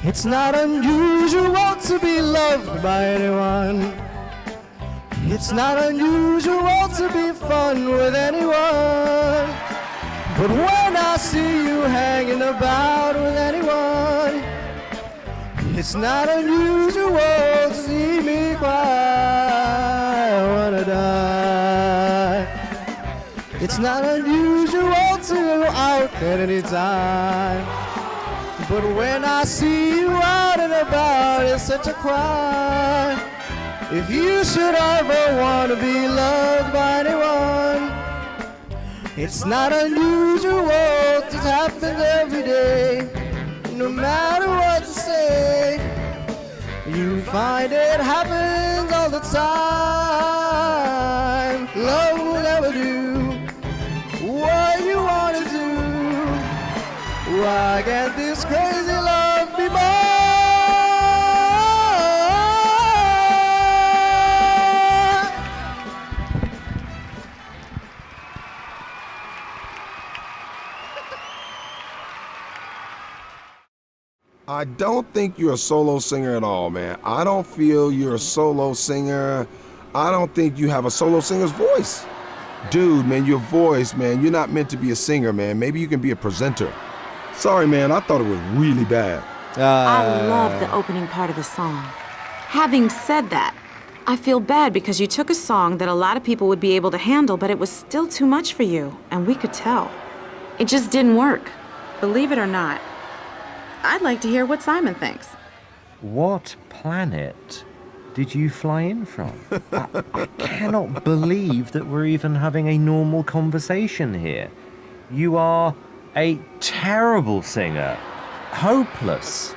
It's not unusual to be loved by anyone. It's not unusual to be fun with anyone. But when I see you hanging about with anyone, it's not unusual to see me cry. I wanna die. It's not unusual to go out at any time. But when I see you out and about, it's such a crime. If you should ever want to be loved by anyone, it's not unusual, it just happens every day. No matter what you say, you find it happens all the time. Love will never do what you want to do. Why can't this crazy love be mine? I don't think you're a solo singer at all, man. I don't feel you're a solo singer. I don't think you have a solo singer's voice. Dude, man, your voice, man, you're not meant to be a singer, man. Maybe you can be a presenter. Sorry, man, I thought it was really bad. I love the opening part of the song. Having said that, I feel bad because you took a song that a lot of people would be able to handle, but it was still too much for you, and we could tell. It just didn't work. Believe it or not. I'd like to hear what Simon thinks. What planet did you fly in from? I cannot believe that we're even having a normal conversation here. You are a terrible singer. Hopeless.